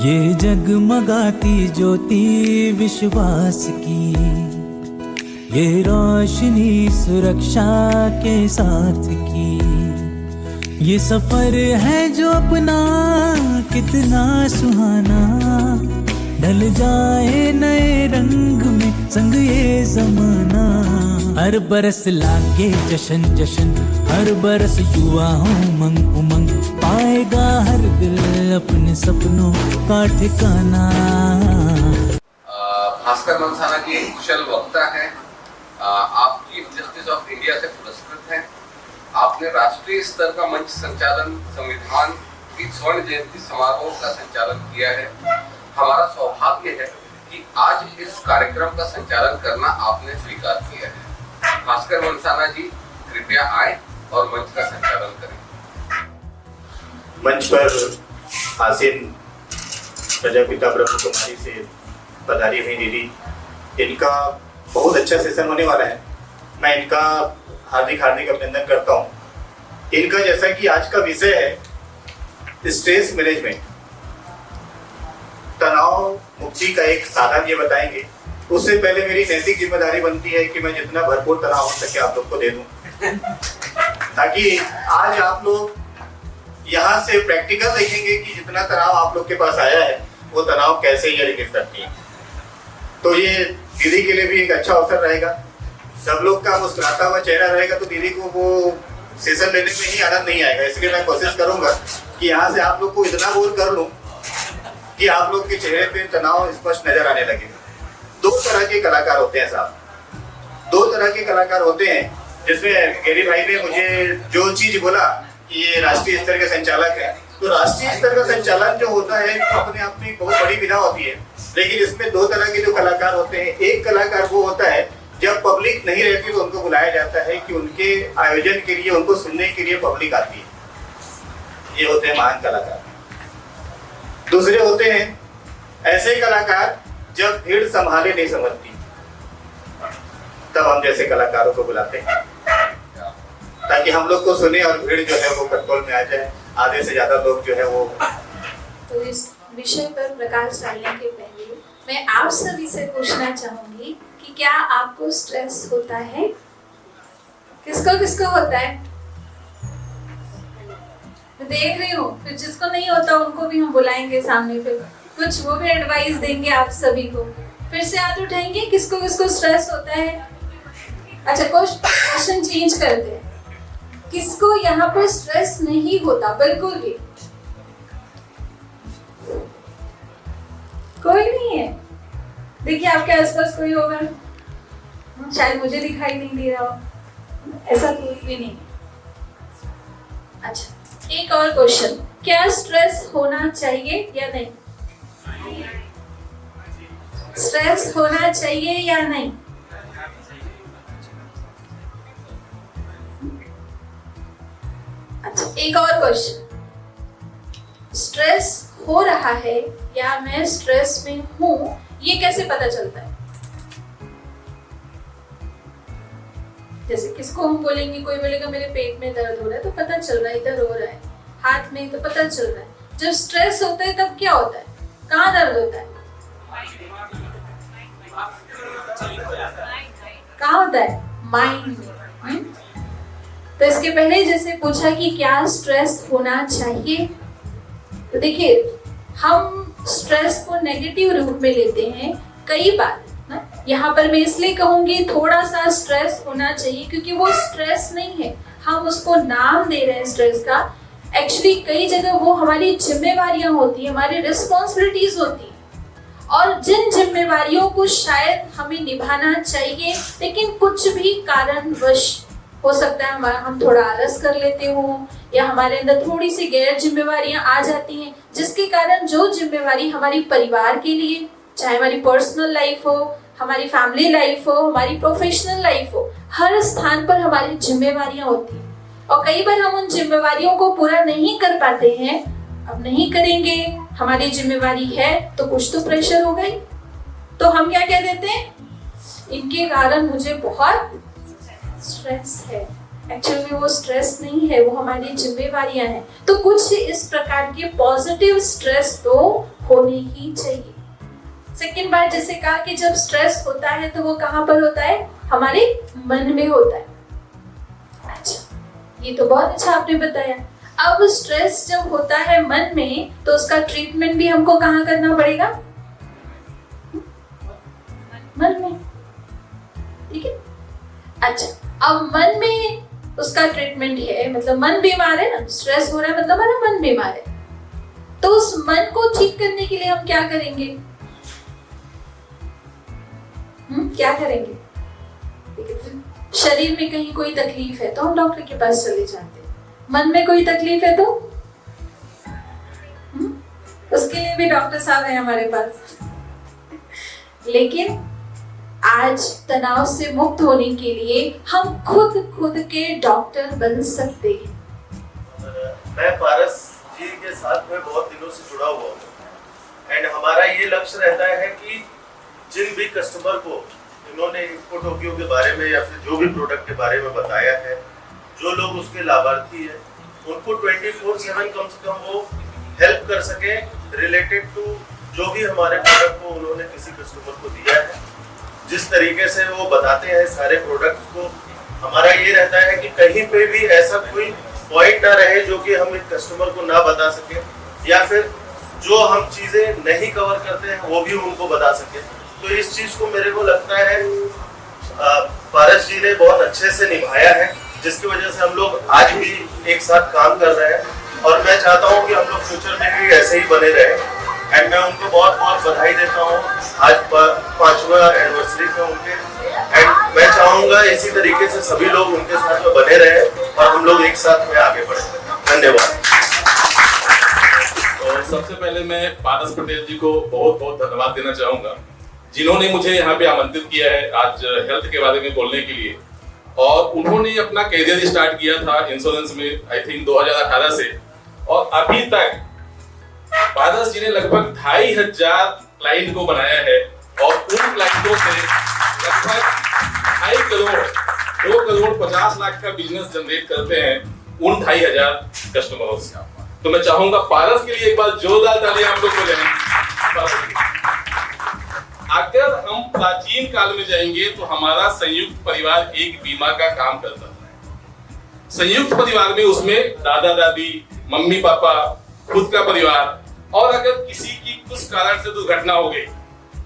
ये जगमगाती ज्योति विश्वास की, ये रोशनी सुरक्षा के साथ की, ये सफर है जो अपना कितना सुहाना, ढल जाए नए रंग में संग ये जमाना। हर बरस लागे जश्न जश्न, हर बरस युवा हो उमंग उमंग, पाएगा हर दिल अपने सपनों का ठिकाना। भास्कर मंसाना जी एक कुशल वक्ता है। आप चीफ जस्टिस ऑफ इंडिया से पुरस्कृत हैं। आपने राष्ट्रीय स्तर का मंच संचालन, संविधान की स्वर्ण जयंती समारोह का संचालन किया है। हमारा सौभाग्य है कि आज इस कार्यक्रम का संचालन करना आपने स्वीकार किया है। भास्कर मंसाना जी कृपया आए और मंच का संचालन करें। मंच पर आसीन प्रजापिता ब्रह्म कुमारी से पधारी हुई दीदी, इनका बहुत अच्छा सेशन होने वाला है। मैं इनका हार्दिक अभिनंदन करता हूँ। इनका जैसा कि आज का विषय है स्ट्रेस मैनेजमेंट, तनाव मुक्ति का एक साधन ये बताएंगे। उससे पहले मेरी नैतिक जिम्मेदारी बनती है कि मैं जितना भरपूर तनाव हो सके आप लोग को दे दूं, ताकि आज आप लोग यहाँ से प्रैक्टिकल देखेंगे कि जितना तनाव आप लोग के पास आया है वो तनाव कैसे ये रिलीज करती है। तो ये दीदी के लिए भी एक अच्छा अवसर रहेगा। सब लोग का मुस्कुराता हुआ चेहरा रहेगा तो दीदी को वो सेशन लेने में ही आनंद नहीं आएगा। इसलिए मैं कोशिश करूंगा कि यहाँ से आप लोग को इतना बोल कर लूँ कि आप लोग के चेहरे पे तनाव स्पष्ट नजर आने लगे। दो तरह के कलाकार होते हैं साहब, दो तरह के कलाकार होते हैं। जिसमें गेरी भाई ने मुझे जो चीज बोला कि ये राष्ट्रीय स्तर के संचालक है, तो राष्ट्रीय स्तर का संचालन जो होता है अपने आप में बहुत बड़ी विधा होती है। लेकिन इसमें दो तरह के जो कलाकार होते हैं, एक कलाकार वो होता है जब पब्लिक नहीं रहती तो उनको बुलाया जाता है कि उनके आयोजन के लिए, उनको सुनने के लिए पब्लिक आती है। ये होते हैं महान कलाकार। दूसरे होते हैं ऐसे कलाकार जब भीड़ संभाले नहीं समझती, तब हम जैसे कलाकारों को बुलाते हैं ताकि हम लोग को सुने और भीड़ जो है वो कंट्रोल में आ जाए, आधे से ज्यादा लोग जो है वो। तो इस विषय पर प्रकाश डालने के पहले मैं आप सभी से पूछना चाहूंगी कि क्या आपको स्ट्रेस होता है? किसको किसको होता है? मैं देख रही हूँ, फिर जिसको नहीं होता उनको भी हम बुलाएंगे सामने पे, कुछ वो भी एडवाइस देंगे आप सभी को। फिर से हाथ उठाएंगे किसको किसको स्ट्रेस होता है। अच्छा, क्वेश्चन चेंज करते हैं, किसको यहाँ पर स्ट्रेस नहीं होता बिल्कुल भी? कोई नहीं है। देखिए आपके आसपास कोई होगा, शायद मुझे दिखाई नहीं दे रहा हो, ऐसा कोई भी नहीं। अच्छा, एक और क्वेश्चन, क्या स्ट्रेस होना चाहिए या नहीं? स्ट्रेस होना चाहिए या नहीं? अच्छा, एक और क्वेश्चन, स्ट्रेस हो रहा है या मैं स्ट्रेस में हूं, ये कैसे पता चलता है? जैसे किसको हम बोलेंगे, कोई बोलेगा मेरे पेट में दर्द हो रहा है तो पता चल रहा है इधर हो रहा है, हाथ में तो पता चल रहा है। जब स्ट्रेस होता है तब क्या होता है, कहाँ दर्द होता है, कहाँ होता है? माइंड में। तो इसके पहले जैसे पूछा कि क्या स्ट्रेस होना चाहिए, तो देखिए हम स्ट्रेस को नेगेटिव रूप में लेते हैं कई बार ना। यहाँ पर मैं इसलिए कहूंगी थोड़ा सा स्ट्रेस होना चाहिए क्योंकि वो स्ट्रेस नहीं है, हम उसको नाम दे रहे हैं स्ट्रेस का। एक्चुअली कई जगह वो हमारी जिम्मेवारियां होती है, हमारी रिस्पॉन्सिबिलिटीज होती है, और जिन जिम्मेवारियों को शायद हमें निभाना चाहिए लेकिन कुछ भी कारणवश हो सकता है हम थोड़ा आलस कर लेते हो या हमारे अंदर थोड़ी सी गैर जिम्मेवारियां आ जाती हैं, जिसके कारण जो जिम्मेवारी हमारी परिवार के लिए, चाहे हमारी पर्सनल लाइफ हो, हमारी फैमिली लाइफ हो, हमारी प्रोफेशनल लाइफ हो, हर स्थान पर हमारी जिम्मेवारियां होती हैं और कई बार हम उन जिम्मेवारियों को पूरा नहीं कर पाते हैं। अब नहीं करेंगे, हमारी जिम्मेवारी है तो कुछ तो प्रेशर होगा ही, तो हम क्या कह देते हैं, इनके कारण मुझे बहुत स्ट्रेस है। एक्चुअली में वो स्ट्रेस नहीं है, वो हमारी जिम्मेवारियां हैं। तो कुछ इस प्रकार के पॉजिटिव स्ट्रेस तो होने ही चाहिए। सेकेंड बार जैसे कहा कि जब स्ट्रेस होता है तो वो कहाँ पर होता है? हमारे मन में होता है। अच्छा, ये तो बहुत अच्छा आपने बताया। अब स्ट्रेस जब होता है मन में तो उसका ट्रीटमेंट भी हमको कहाँ करना पड़ेगा? मन में, ठीक है। अच्छा, अब मन में उसका ट्रीटमेंट है, मतलब मन बीमार है ना, स्ट्रेस हो रहा है मतलब हमारा मन बीमार है, तो उस मन को ठीक करने के लिए हम क्या करेंगे? क्या करेंगे? शरीर में कहीं कोई तकलीफ है तो हम डॉक्टर के पास चले जाते हैं। मन में कोई तकलीफ है तो उसके लिए भी डॉक्टर साहब है हमारे पास। लेकिन आज तनाव से मुक्त होने के लिए हम खुद के डॉक्टर बन सकते हैं। मैं पारस जी के साथ में बहुत दिनों से जुड़ा हुआ हूँ एंड हमारा ये लक्ष्य रहता है कि जिन भी कस्टमर को इन्होंने इनको टोक्यो के बारे में या फिर जो भी प्रोडक्ट के बारे में बताया है, जो लोग उसके लाभार्थी हैं, उनको 24/7 कम से कम वो हेल्प कर सके रिलेटेड टू जो भी हमारे प्रोडक्ट को उन्होंने किसी कस्टमर को दिया है। जिस तरीके से वो बताते हैं सारे प्रोडक्ट्स को, हमारा ये रहता है कि कहीं पे भी ऐसा कोई पॉइंट ना रहे जो कि हम एक कस्टमर को ना बता सके, या फिर जो हम चीजें नहीं कवर करते हैं वो भी उनको बता सके। तो इस चीज को मेरे को लगता है पारस जी ने बहुत अच्छे से निभाया है, जिसकी वजह से हम लोग आज भी एक साथ काम कर रहे हैं और मैं चाहता हूँ कि हम लोग फ्यूचर में भी ऐसे ही बने रहे। एंड मैं उनको बहुत बहुत बधाई देता हूँ आज 5वां एनिवर्सरी पे उनके, एंड मैं चाहूँगा इसी तरीके से सभी लोग उनके साथ में बने रहे और हम लोग एक साथ में आगे बढ़े। धन्यवाद। तो सबसे पहले मैं पारस पटेल जी को बहुत बहुत धन्यवाद देना चाहूँगा, जिन्होंने मुझे यहाँ पे आमंत्रित किया है आज हेल्थ के बारे में बोलने के लिए। और उन्होंने अपना करियर स्टार्ट किया था इंश्योरेंस में आई थिंक 2018 से, और अभी तक पारस जी ने लगभग 2500 क्लाइंट को बनाया है और उन क्लाइंटों से लगभग 2.5 करोड़ 2 करोड़ 50 लाख का बिजनेस जनरेट करते हैं उन 2500 कस्टमरों से। तो मैं चाहूंगा पारस के लिए एक बार जोरदार तालियां हम लोग को दें। अगर हम प्राचीन काल में जाएंगे तो हमारा संयुक्त परिवार एक बीमा का काम करता था। संयुक्त परिवार में उसमें दादा दादी, मम्मी पापा, खुद का परिवार, और अगर किसी की कुछ कारण से दुर्घटना हो गई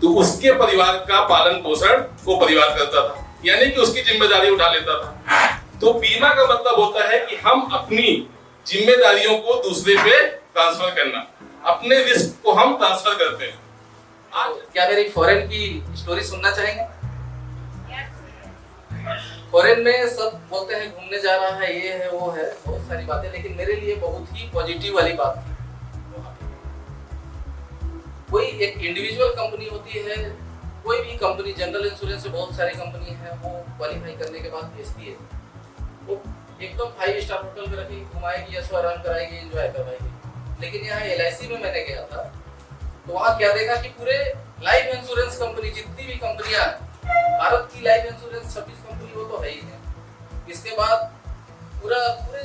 तो उसके परिवार का पालन पोषण वो परिवार करता था, यानी कि उसकी जिम्मेदारी उठा लेता था। तो बीमा का मतलब होता है कि हम अपनी जिम्मेदारियों को दूसरे पे ट्रांसफर करना, अपने रिस्क को हम ट्रांसफर करते हैं। आज क्या मेरी फॉरेन की स्टोरी सुनना चाहेंगे? फॉरेन में सब बोलते हैं घूमने जा रहा है, ये है वो है, बहुत सारी बातें, लेकिन मेरे लिए बहुत ही पॉजिटिव वाली बात थी। कोई एक इंडिविजुअल कंपनी होती है, कोई भी कंपनी, जनरल इंश्योरेंस से बहुत सारी कंपनी है, वो क्वालिफाई करने के बाद भेजती है, वो एकदम 5 स्टार होटल में रखेगी, घुमाएगी, ऐशो आराम कराएगी, एंजॉय करवाएगी। लेकिन यहाँ LIC में मैंने गया था तो वहाँ क्या देखा कि पूरे लाइफ इंश्योरेंस कंपनी, जितनी भी कंपनियां, भारत की लाइफ इंश्योरेंस 26 कंपनी वो तो है ही है। इसके बाद पूरे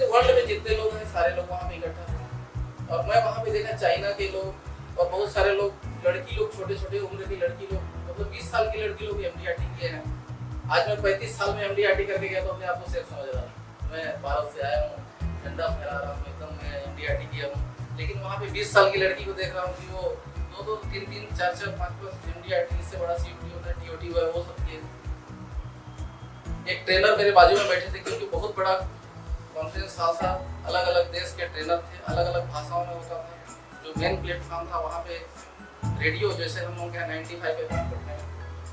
वर्ल्ड में जितने लोग हैं सारे लोग वहाँ पे इकट्ठा हैं। और मैं वहाँ पे देखा चाइना के लोग और बहुत सारे लोग, लड़की लोग, छोटे छोटे उम्र की लड़की लोग, मतलब 20 साल की लड़की लोग MDRT किए हैं। आज मैं 35 साल में MDRT करके गया तो अपने आप को सेफ समझ रहा हूँ। मैं भारत से आया हूँ, ठंडा फैला रहा हूँ एकदम, मैं MDRT किया हूँ। लेकिन वहाँ पे 20 साल की लड़की को देख रहा हूँ कि वो 2-2, 3-3, 4-4, 5-5 MDRT से बड़ा COT होता है, TOT हुआ है, वो सब किए। एक ट्रेनर मेरे बाजू में बैठे थे क्योंकि बहुत बड़ा कॉन्फ्रेंस हॉल था, अलग अलग देश के ट्रेनर थे, अलग अलग भाषाओं में होता था। जो मेन प्लेटफॉर्म था वहाँ पे रेडियो, जैसे हम लोग यहाँ 95 FM करते हैं,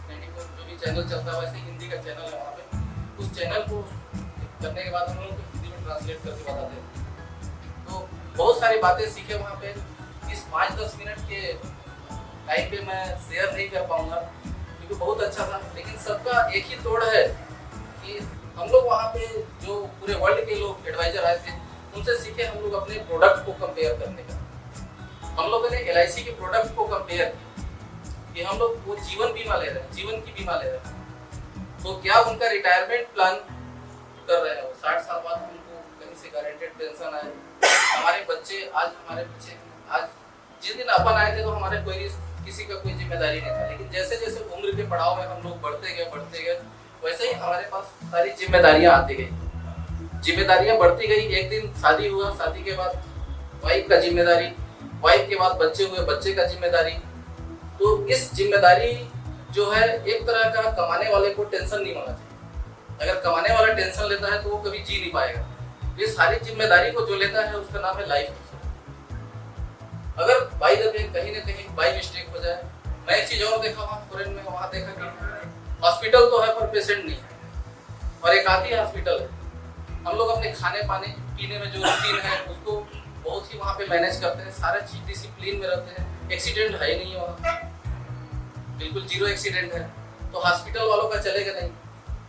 94 जो भी चैनल चलता है वैसे हिंदी का चैनल है वहाँ पे। उस चैनल को करने के बाद हम लोग हिंदी में ट्रांसलेट करके बताते हैं। तो बहुत सारी बातें सीखे वहाँ पे। इस 5-10 मिनट के टाइम पे मैं शेयर नहीं कर पाऊंगा क्योंकि बहुत अच्छा था। लेकिन सबका एक ही तोड़ है कि हम लोग वहाँ पे जो पूरे वर्ल्ड के लोग एडवाइजर आए थे उनसे सीखे हम लोग अपने प्रोडक्ट को कंपेयर करने का। हम लोगों ने LIC के प्रोडक्ट को कंपेयर किया कि हम लोग वो जीवन बीमा ले रहे हैं, जीवन की बीमा ले रहे हैं, तो क्या उनका रिटायरमेंट प्लान कर रहे हैं, 60 साल बाद उनको कहीं से गारंटेड पेंशन आए। हमारे बच्चे आज हमारे बच्चे आज जिस दिन अपन आए थे तो हमारे कोई किसी का कोई जिम्मेदारी नहीं था, लेकिन जैसे जैसे उम्र के पड़ाव में हम लोग बढ़ते गए वैसे ही हमारे पास सारी जिम्मेदारियां आती गई, जिम्मेदारियां बढ़ती गई। एक दिन शादी हुआ, शादी के बाद वाइफ का जिम्मेदारी, वाइफ के बाद बच्चे हुए, बच्चे का जिम्मेदारी। तो इस जिम्मेदारी जो है एक तरह का कमाने वाले को टेंशन नहीं होना चाहिए। अगर कमाने वाला टेंशन लेता है तो वो कभी जी नहीं पाएगा। ये सारी जिम्मेदारी को जो लेता है उसका नाम है लाइफ। अगर बाई द वे कहीं ना कहीं बाई मिस्टेक हो जाए, मैं एक चीज और देखा वहाँ फॉरेन में, वहाँ देखा कि हॉस्पिटल तो है पर पेशेंट नहीं है, और एक आती हॉस्पिटल है। हम लोग अपने खाने पाने पीने में जो रूटीन है उसको बहुत ही वहाँ पे मैनेज करते हैं, सारा चीज डिसिप्लिन में रहते हैं। एक्सीडेंट है ही नहीं वहाँ, बिल्कुल जीरो एक्सीडेंट है। तो हॉस्पिटल वालों का चलेगा नहीं।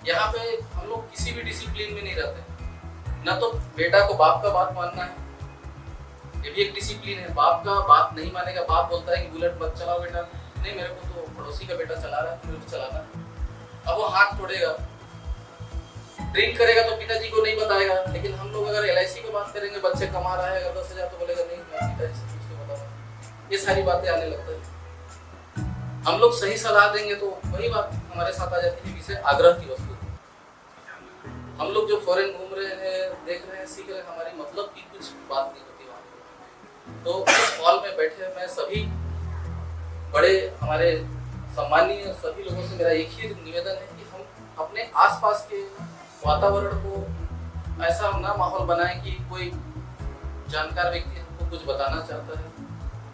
यहाँ पे हम लोग किसी भी डिसिप्लिन में नहीं रहते। ना तो बेटा को बाप का बात मानना है, ये भी एक डिसिप्लिन है। बाप का बात नहीं मानेगा, बाप बोलता है कि बुलेट मत चलाओ बेटा, नहीं मेरे को तो पड़ोसी का बेटा चला रहा है तो मेरे को चलाना है। अब वो हाथ छोड़ेगा, ड्रिंक करेगा तो पिताजी को नहीं बताएगा। लेकिन हम लोग अगर LIC की बात करेंगे, बच्चे कमा रहा है अगर 10,000 तो बोलेगा नहीं मैं पिताजी से पूछ के बताऊंगा। ये सारी बातें आने लगता है। हम लोग सही सलाह देंगे तो वही बात हमारे साथ आ जाती है, विषय आग्रह की वस्तु। हम लोग जो फॉरेन घूम रहे हैं, देख रहे हैं, सीख रहे हैं, हमारी मतलब की कुछ बात नहीं होती वहाँ। तो इस हॉल में बैठे मैं सभी बड़े हमारे सम्मानीय सभी लोगों से मेरा एक ही निवेदन है कि हम अपने आसपास के वातावरण को ऐसा ना माहौल बनाएं कि कोई जानकार व्यक्ति हमको कुछ बताना चाहता है,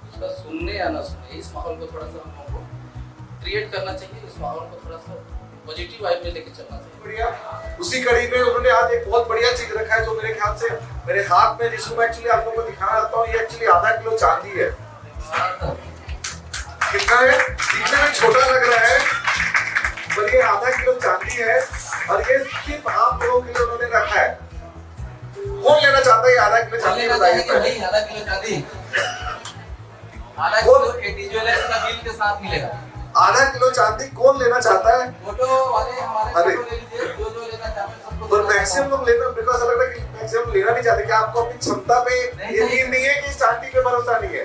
उसका सुनने या ना सुने, इस माहौल को थोड़ा सा हम लोगों को क्रिएट करना चाहिए। इस माहौल को थोड़ा सा पॉजिटिव वाइब में लेके चलना चाहिए। बढ़िया। उसी कड़ी में उन्होंने आज एक बहुत बढ़िया चीज रखा है जो मेरे ख्याल से मेरे हाथ में, जिसको मैं एक्चुअली आप लोगों को दिखाना चाहता हूँ, ये एक्चुअली आधा किलो चांदी है। कितना है? दिखने में छोटा लग रहा है पर ये आधा किलो चांदी है, और ये सिर्फ आप लोगों के लिए उन्होंने रखा है। कौन लेना चाहता है ये आधा किलो चांदी? बताइए। आधा किलो चांदी, आधा किलो एटी ज्वेलर्स का बिल के साथ मिलेगा। आधा किलो चांदी कौन लेना चाहता है? फोटो वाले हमारे फोटो ले लीजिए, जो लेना चाहते हैं सबको। पर मैक्सिमम लोग लेना, बिकॉज़ लग रहा है कि मैक्सिमम लेना नहीं चाहते। क्या आपको अपनी क्षमता पे यकीन नहीं है कि चांदी पे भरोसा नहीं है?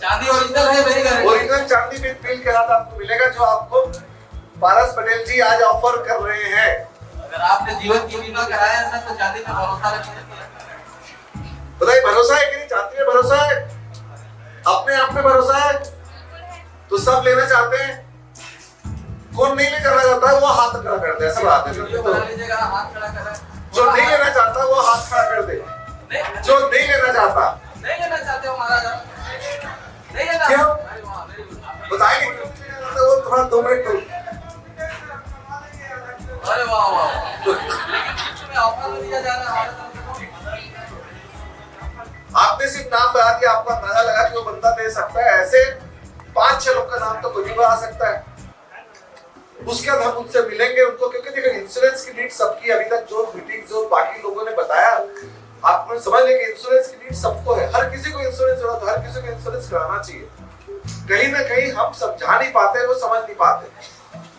चांदी ओरिजिनल है, मेरी गारंटी। ओरिजिनल चांदी पे बिल के साथ आपको मिलेगा, जो आपको पारस पटेल जी आज ऑफर कर रहे हैं। अगर आपने जीवन की बीमा कराया है सर तो चांदी पे भरोसा रखिए। बताइए भरोसा है कि नहीं? चांदी पे भरोसा है, अपने आप पे भरोसा है, तो सब लेना चाहते हैं। कौन नहीं लेना चाहता है वो हाथ खड़ा कर दे। सब हाथ बना लीजिएगा, हाथ खड़ा करें। जो नहीं लेना चाहता वो हाथ खड़ा कर दे। जो नहीं लेना चाहता, नहीं लेना चाहते हो महाराज, नहीं लेना। क्यों? अरे वाह, वेरी गुड। बताइए क्यों नहीं लेना चाहता? वो थोड़ा 2 मिनट दो। अरे वाह वाह, लेकिन ऑफर दिया जा रहा है हमारे तरफ से। आपने सिर्फ नाम बता दिया, आपको अंदाजा लगा कि वो बंदा दे सकता है। ऐसे 5-6 लोग का नाम तो कोई भी बता सकता है। उसके बाद हम उनसे मिलेंगे उनको, क्योंकि देखो इंश्योरेंस की नीड सबकी, अभी तक जो मीटिंग जो बाकी लोगों ने बताया आपको समझ लें कि इंश्योरेंस की नीड सबको है। हर किसी को इंश्योरेंस जरूरत है, हर किसी को इंश्योरेंस कराना चाहिए। कहीं ना कहीं हम समझा नहीं पाते, वो समझ नहीं पाते।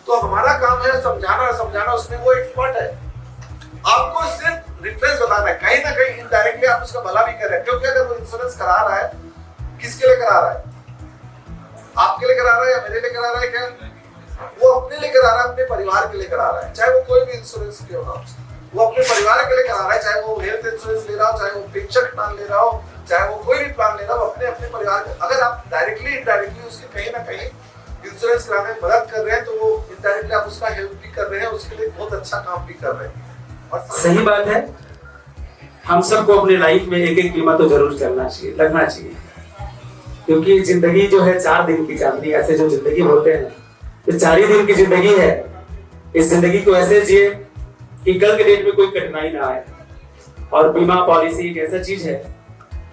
तो हमारा काम है समझाना, उसमें वो एक्सपर्ट है। आपको सिर्फ रिफरेंस बताना है, कहीं ना कहीं इनडायरेक्टली आप उसका भला भी कर रहे हैं। क्योंकि अगर वो इंश्योरेंस करा रहा है, किसके लिए करा रहा है? आपके लिए करा रहा है या मेरे लिए करा रहा है? क्या वो अपने लिए करा रहा है? अपने परिवार के लिए करा रहा है। चाहे वो कोई भी इंश्योरेंस क्यों ना, वो अपने परिवार के लिए करा रहा है। चाहे वो हेल्थ इंश्योरेंस ले रहा हो, चाहे वो पेंशन प्लान ले रहा हो, चाहे वो कोई भी प्लान ले रहा हो, अपने परिवार के। अगर आप डायरेक्टली इनडायरेक्टली उसके कहीं ना कहीं इंश्योरेंस कराने में मदद कर रहे हैं, तो वो इनडायरेक्टली आप उसका हेल्प भी कर रहे हैं, उसके लिए बहुत अच्छा काम भी कर रहे हैं। और सही बात है, हम सबको अपने लाइफ में एक बीमा तो जरूर करना चाहिए, लगना चाहिए। क्योंकि जिंदगी जो है 4 दिन की चांदी, ऐसे जो जिंदगी बोलते हैं, ये 4 ही दिन की जिंदगी है। इस जिंदगी को ऐसे जिए कि कल के डेट में कोई कठिनाई ना आए। और बीमा पॉलिसी एक ऐसा चीज है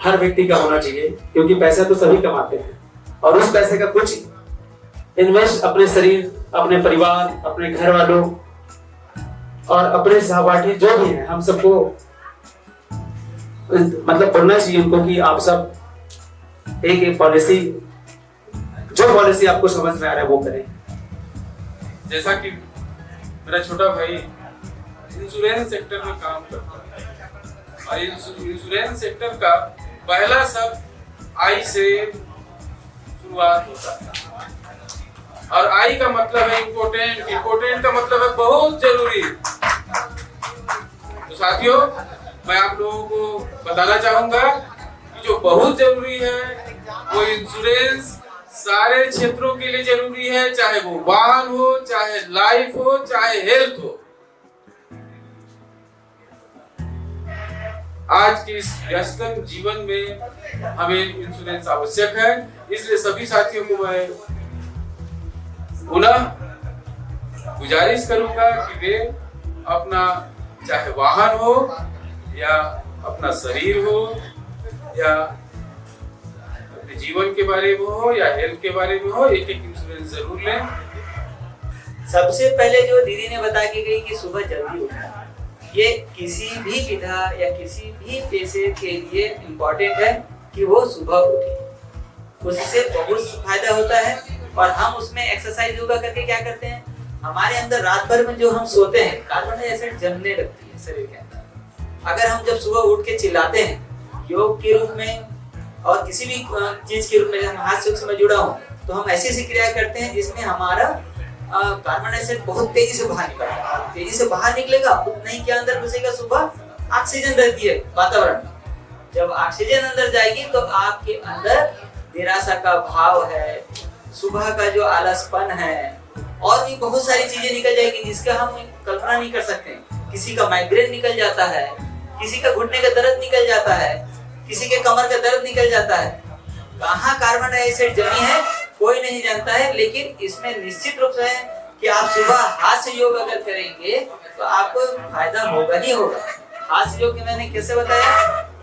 हर व्यक्ति का होना चाहिए, क्योंकि पैसा तो सभी कमाते हैं, और उस पैसे का कुछ इन्वेस्ट अपने शरीर, अपने परिवार, अपने घर वालों और अपने सहपाठी जो भी हैं, हम सबको मतलब बोलना चाहिए उनको कि आप सब एक पॉलिसी, जो पॉलिसी आपको समझ में आ रहा है वो करें। जैसा कि मेरा छोटा भाई इंश्योरेंस सेक्टर में काम करता है, और इंश्योरेंस सेक्टर का पहला शब्द आई से शुरुआत होता है। और आई का मतलब है इम्पोर्टेंट, इम्पोर्टेंट का मतलब है बहुत जरूरी। तो साथियों, मैं आप लोगों को बताना चाहूंगा कि जो बहुत जरूरी है वो इंश्योरेंस सारे क्षेत्रों के लिए जरूरी है, चाहे वो वाहन हो, चाहे लाइफ हो, चाहे हेल्थ हो। आज के इस व्यस्तम जीवन में हमें इंश्योरेंस आवश्यक है। इसलिए सभी साथियों को मैं पुनः गुजारिश करूंगा कि वे अपना चाहे वाहन हो या अपना शरीर हो या अपने जीवन के बारे में हो या हेल्थ के बारे में हो, एक एक इंश्योरेंस जरूर लें। सबसे पहले जो दीदी ने बता के गई कि सुबह जल्दी उठना, ये किसी भी विधा या किसी भी पेशे के लिए इम्पोर्टेंट है कि वो सुबह उठे। उससे बहुत फायदा होता है। और हम उसमें एक्सरसाइज योगा करके क्या करते हैं, हमारे अंदर रात भर में जो हम सोते हैं कार्बन डाइऑक्साइड जमने लगती है शरीर के अंदर। अगर हम जब सुबह उठ के चिल्लाते हैं योग के रूप में और किसी भी चीज के रूप में, हम हाथ से मैं जुड़ा हूँ, तो हम ऐसी ऐसी क्रिया करते हैं जिसमें हमारा कार्बन डाइऑक्साइड बहुत तेजी से बाहर निकलता है। तेजी से बाहर निकलेगा उतना ही क्या अंदर घुसेगा, सुबह ऑक्सीजन रहती है वातावरण में। जब ऑक्सीजन अंदर जाएगी तो आपके अंदर निराशा का भाव है, सुबह का जो आलसपन है और भी बहुत सारी चीजें निकल जाएगी जिसका हम कल्पना नहीं कर सकते। किसी का माइग्रेन निकल जाता है, किसी का घुटने का दर्द निकल जाता है, किसी के कमर का दर्द निकल जाता है। कहाँ कार्बन डाइऑक्साइड जमी है कोई नहीं जानता है। लेकिन इसमें निश्चित रूप से है कि आप सुबह हाथ से योग अगर करेंगे तो आपको फायदा होगा ही होगा। हाथ से योग मैंने कैसे बताया,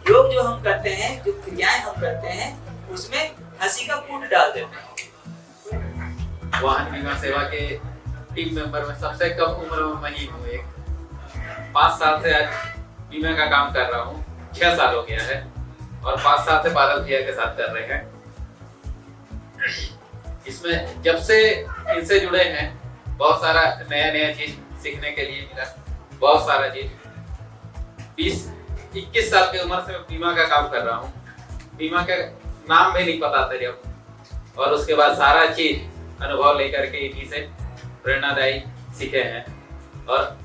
योग जो हम करते हैं, जो क्रियाएं हम करते हैं, उसमें हंसी का फूट डाल देते हैं। वाहन बीमा सेवा के टीम मेंबर में सबसे कम उम्र में मैं ही हूँ। 5 साल से आज बीमा का काम कर रहा हूँ। 6 साल हो गया है और 5 साल से बादल भैया के साथ कर रहे हैं। इसमें जब से इनसे जुड़े हैं बहुत सारा नया चीज सीखने के लिए मिला, बहुत सारा चीज। 20-21 साल की उम्र से मैं बीमा का काम कर रहा हूँ। बीमा का नाम भी नहीं पता था जब, और उसके बाद सारा चीज अनुभव लेकर के इन्हीं से प्रेरणादायी सीखे हैं। और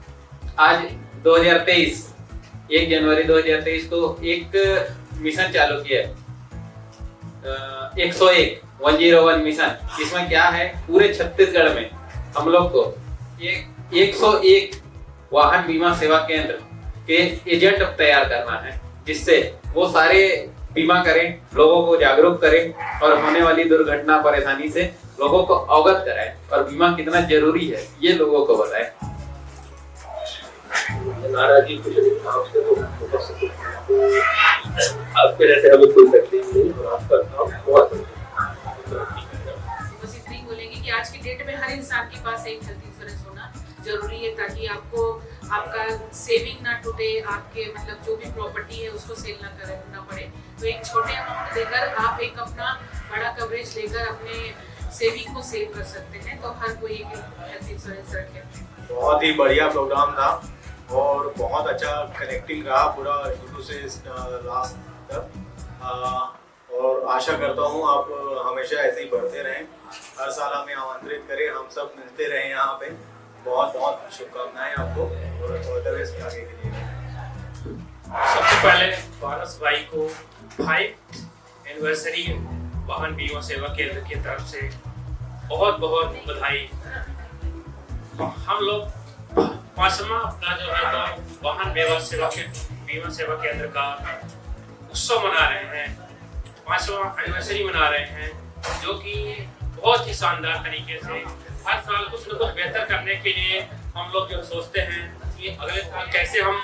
आज 2023 1 जनवरी 2023 को एक मिशन चालू किया है, 101 मिशन। इसमें क्या है, पूरे छत्तीसगढ़ में हम लोग को 101 वाहन बीमा सेवा केंद्र के एजेंट तैयार करना है, जिससे वो सारे बीमा करें, लोगों को जागरूक करें और होने वाली दुर्घटना परेशानी से लोगों को अवगत कराएं और बीमा कितना जरूरी है ये लोगों को बताएं। नाराजी कुछ आपके रहते हमें कोई तकलीफ नहीं और आपका काम बहुत बस इतना ही बोलेंगे कि आज की डेट में हर इंसान के पास एक हेल्थ इंश्योरेंस होना जरूरी है, ताकि आपको आपका सेविंग ना टूटे, आपके मतलब जो भी प्रॉपर्टी है उसको सेल ना करना पड़े। तो एक छोटे अमाउंट देकर आप एक अपना बड़ा कवरेज लेकर अपने सेविंग को सेव कर सकते हैं। तो हर कोई एक हेल्थ इंश्योरेंस रखे। बहुत ही बढ़िया प्रोग्राम था और बहुत अच्छा कनेक्टिंग रहा पूरा शुरू से लास्ट तक। और आशा करता हूँ आप हमेशा ऐसे ही बढ़ते रहें, हर साल हमें आमंत्रित करें, हम सब मिलते रहें यहाँ पे। बहुत बहुत शुभकामनाएं आपको और आगे के लिए। सबसे पहले पारस भाई को 5 एनिवर्सरी वाहन बीमा सेवा केंद्र की तरफ से बहुत बहुत बधाई। हम लोग 5वां अपना जो है तो वाहन बीमा सेवा केंद्र का उत्सव मना रहे हैं, 5वां एनिवर्सरी मना रहे हैं, जो कि बहुत ही शानदार तरीके से हर साल कुछ न कुछ बेहतर करने के लिए हम लोग जो सोचते हैं कि अगले साल कैसे हम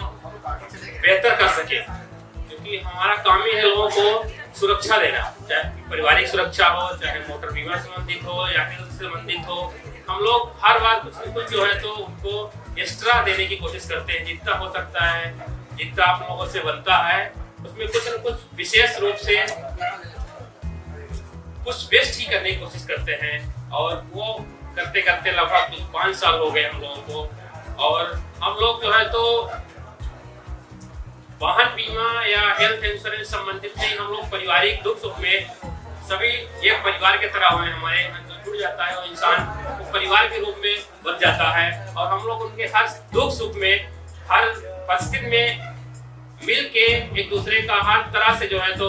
बेहतर कर सके, क्योंकि हमारा काम ही है लोगों को सुरक्षा देना, चाहे पारिवारिक सुरक्षा हो, चाहे मोटर बीमा संबंधित हो या हेल्थ से संबंधित हो। हम लोग हर बार कुछ न कुछ जो है तो उनको एक्स्ट्रा देने की कोशिश करते हैं, जितना हो सकता है, जितना आप लोगों से बनता है, उसमें कुछ न कुछ विशेष रूप से कुछ बेस्ट ही करने की कोशिश करते हैं। और वो करते करते लगभग 5 साल हो गए हम लोगों को। और हम लोग जो है तो वाहन बीमा या हेल्थ इंश्योरेंस संबंधित नहीं, हम लोग पारिवारिक दुख सुख में सभी एक परिवार के तरह हुए हमारे अंदर जुड़ जाता है और इंसान वो परिवार के रूप में बन जाता है और हम लोग उनके हर दुख सुख में हर परिस्थिति में मिल के एक दूसरे का हर तरह से जो है तो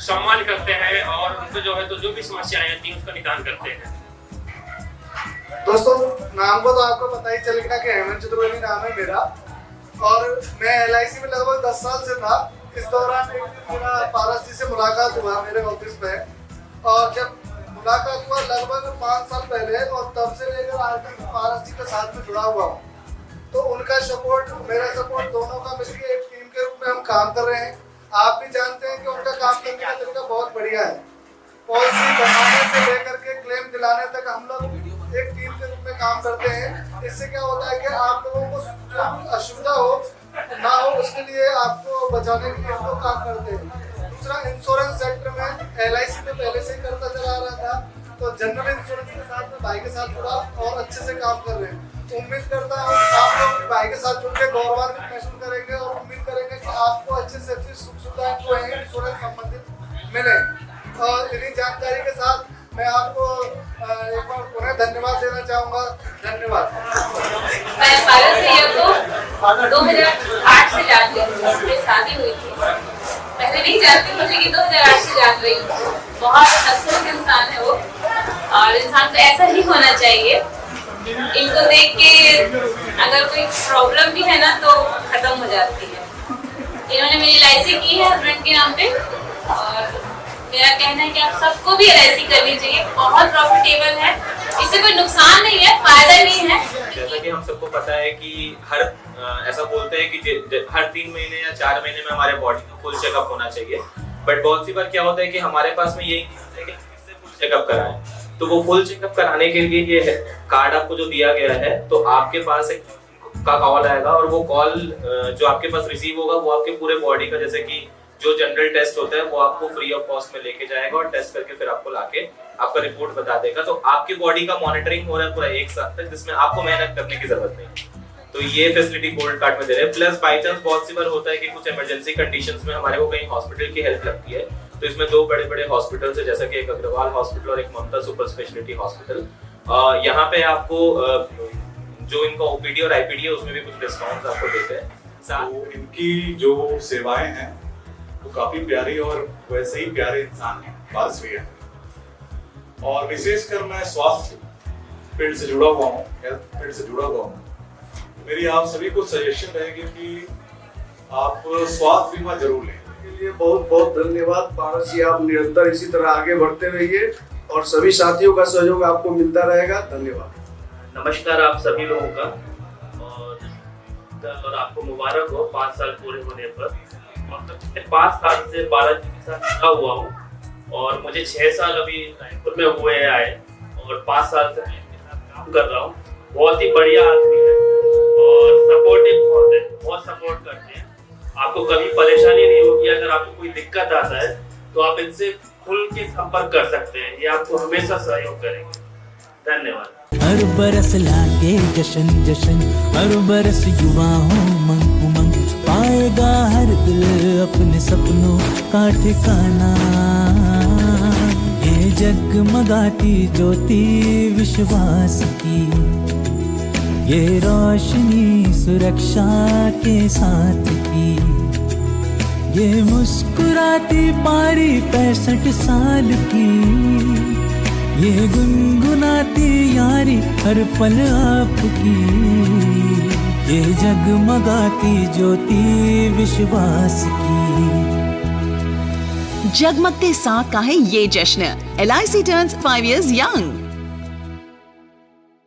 सम्मान करते हैं और उनको जो है तो जो भी समस्याएं आती हैं उसका निदान करते हैं। दोस्तों नाम को तो आपको पता ही चल गया कि हेमंत चतुर्वेदी नाम है मेरा और मैं LIC में लगभग 10 साल से था। इस दौरान एक दिन मेरा पारस जी से मुलाकात हुआ मेरे ऑफिस में और जब मुलाकात हुआ लगभग 5 साल पहले और तब से लेकर आज तक पारस जी के साथ में जुड़ा हुआ हूँ। तो उनका सपोर्ट मेरा सपोर्ट दोनों का मिलकर एक टीम के रूप में हम काम कर रहे हैं। आप भी जानते हैं कि उनका काम करने का तरीका बहुत बढ़िया है। पॉलिसी बनाने से लेकर के क्लेम दिलाने तक हम लोग एक टीम के रूप में काम करते हैं। इससे क्या होता है कि आप लोगों को जो असुविधा हो ना हो उसके लिए आपको बचाने के लिए हम लोग काम करते हैं। दूसरा इंश्योरेंस सेक्टर में LIC में पहले से ही करता चला आ रहा था तो जनरल इंश्योरेंस के साथ में भाई के साथ जुड़ा और अच्छे से काम कर रहे हैं। उम्मीद करता हूँ आप लोग भाई के साथ जुड़ के गौरवान्वित महसूस करेंगे और उम्मीद करेंगे कि आपको अच्छे से अच्छी सुख सुविधाएं जो है इंश्योरेंस संबंधित मिले। और इन्हीं जानकारी के साथ मैं आपको एक बार पुनः धन्यवाद देना चाहूँगा। धन्यवाद। मैं पारस भैया को 2008 से जानती हूँ, मेरी शादी हुई थी। पहले नहीं जानती हूँ लेकिन 2008 से जान रही हूँ। बहुत हंसमुख इंसान है वो और इंसान को ऐसा ही होना चाहिए। इनको देख के अगर कोई प्रॉब्लम भी है ना तो खत्म हो जाती है। इन्होंने मेरी LIC की है हस्बैंड के नाम पे और मेरा कहना है कि आप सबको भी LIC करनी चाहिए। बहुत प्रॉफिटेबल है, इससे कोई नुकसान नहीं है, फायदा नहीं है। जैसा कि हम सबको पता है कि हर ऐसा बोलते हैं कि हर 3 महीने या 4 महीने में हमारे बॉडी का फुल चेकअप होना चाहिए। बट बहुत सी बार क्या होता है कि हमारे पास में यही है कि फुल चेकअप कराएं। तो वो फुल चेकअप कराने के लिए ये कार्ड आपको जो दिया गया है तो आपके पास एक का कॉल आएगा और वो कॉल जो आपके पास रिसीव होगा वो आपके पूरे बॉडी का जैसे कि जो जनरल टेस्ट होता है वो आपको फ्री ऑफ कॉस्ट में लेके जाएगा और टेस्ट करके फिर आपको लाके आपका रिपोर्ट बता देगा। तो आपकी बॉडी का मॉनिटरिंग हो रहा है पूरा 1 साल तक जिसमें आपको मेहनत करने की जरूरत नहीं। तो ये फैसिलिटी गोल्ड कार्ड में दे रहे हैं। प्लस बाई चांस बहुत सी बार होता है कि कुछ इमरजेंसी कंडीशंस में हमारे को कहीं हॉस्पिटल की हेल्प लगती है तो इसमें 2 बड़े-बड़े हॉस्पिटल्स है जैसा कि एक अग्रवाल हॉस्पिटल और एक ममता सुपर स्पेशलिटी हॉस्पिटल। यहाँ पे आपको जो इनका OPD और IPD है उसमें भी कुछ डिस्काउंट आपको देते हैं। तो इनकी जो सेवाएं हैं वो काफी प्यारी और वैसे ही प्यारे इंसान हैं पारस भैया। और विशेषकर मैं स्वास्थ्य फील्ड से जुड़ा हुआ हूँ, हेल्थ फील्ड से जुड़ा हुआ हूँ। मेरी आप सभी को सजेशन रहेगी कि आप स्वास्थ्य बीमा जरूर लें। के लिए बहुत बहुत धन्यवाद पारस जी। आप निरंतर इसी तरह आगे बढ़ते रहिए और सभी साथियों का सहयोग आपको मिलता रहेगा। धन्यवाद। नमस्कार आप सभी लोगों का और आपको मुबारक हो 5 साल पूरे होने पर। और मैं 5 साल से बालाजी के साथ जुड़ा हुआ हूँ और मुझे 6 साल अभी रायपुर में हुए आए और 5 साल से मैं इनके साथ काम कर रहा हूँ। बहुत ही बढ़िया आदमी है और सपोर्टिव बहुत है, बहुत सपोर्ट करते हैं। आपको कभी परेशानी नहीं होगी। अगर आपको कोई दिक्कत आता है तो आप इनसे खुल के संपर्क कर सकते हैं, ये आपको हमेशा सहयोग करेंगे। धन्यवाद। हर बरस लागे जशन जशन, हर बरस युवाओं मंग उमंग, पाएगा हर दिल अपने सपनों का ठिकाना। ये जगमगाती ज्योति विश्वास की, ये रोशनी सुरक्षा के साथ की, ये मुस्कुराती पारी 65 साल की, ये गुनगुनाती यारी हर पल आपकी, ये जगमगाती ज्योति विश्वास की। जगमगते साथ का है ये जश्न। LIC turns 5 years young।